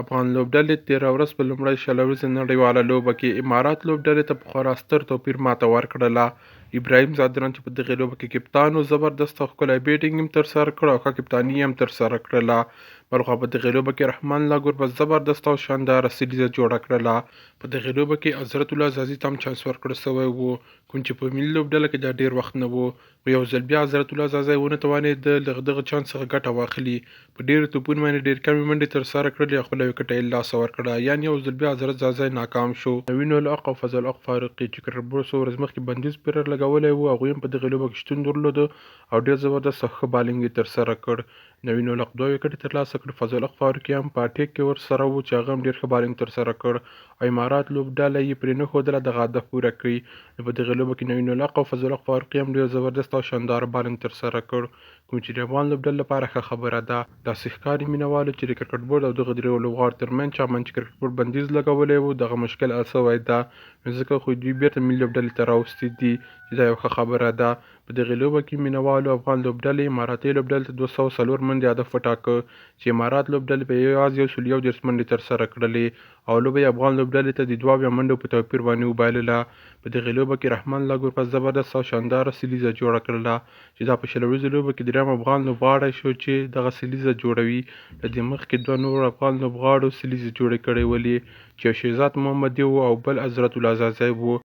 افغان لوبډلې تېره ورځ په لومړۍ شلوريزه نړیواله لوبه کې امارات لوبډلې ته په خورا ستر توپیر ماته ورکړله. ابراهیم ځدراڼ چې په دغې لوبه کې کپتان و، زبردست او ښکلی بیټینګ هم ترسره کړ او ښه کپتاني یې هم ترسره کړله. بل خوا په دغې لوبه کې رحمان الله ګربز زبردست او شانداره سیریزه جوړه کړله. په دغې لوبه کې حضرت الله زازي ته هم چانس ورکړل سوی و، کوم چې په ملي لوبډله کې دا ډېر وخت نه و. خو یو ځل بیا حضرت الله زازي ونه توانېد له دغه چانس څخه ګټه واخلي. په ډېرو توپونو باندې ډېر کمې منډې ترسره کړلې او خپله وکټه یې له لاسه ورکړه، یعنې یو ځل بیا حضرت زازي ناکام شو. نوین الحق او فضل الحق فاروقي چې کرکټ بورډ څو ورځې مخکې بندیز پیرډ لګولی و، هغوی هم په دغې لوبه کې شتون درلوده او ډېر زبردست او ښه بالنګ یې ترسره کړ. نوین الحق 2 وکټې ترلاسه کړې، فضل الحق فاروقي هم په اټیک کې ورسره و چې هغه هم ډېر ښه بالنګ ترسره کړ او امارات لوبډله یې پرې نه ښودله دغه هدف پوره کړي. نو په دغې لوبه کې نوین الحق او فضل الحق فاروقي هم ډېر زبردست او شانداره بالنګ ترسره کړ، کوم چې د افغان لوبډلې لپاره ښه خبره ده. داسې ښکاري مینهوالو چې د کرکټ بورډ او دغه دریو لوبغاړو ترمنځ چا باندې چې کرکټ بورډ بندیز لګولی و، دغه مشکل حل سوی ده، نو ځکه خو دوی بېرته ملي لوبډلې ته راوستي دي چې دا یوه ښه خبره ده. په دغې لوبه کې مینهوالو افغان لوبډلې اماراتي لوبډلې ته 204 منډې هدف وټاکه چې امارات لوبډلې په یوازې 130 منډې ترسره کړلې او لوبه یې افغان لوبډلې ته د 2 منډو په توپیر باندې وبایلله. په دغې لوبه کې رحمان الله ګربز زبردست او شانداره سیریزه جوړه کړله چې دا په شلوریزه لوبه کې درېیم افغان لوبغاړی شو چې دغه سیریزه جوړوي. له دې مخکې 2 نورو افغان لوبغاړو سیریزې جوړې کړې ولې چې یو شهزاد محمدي و او بل حضرت الله زازي و.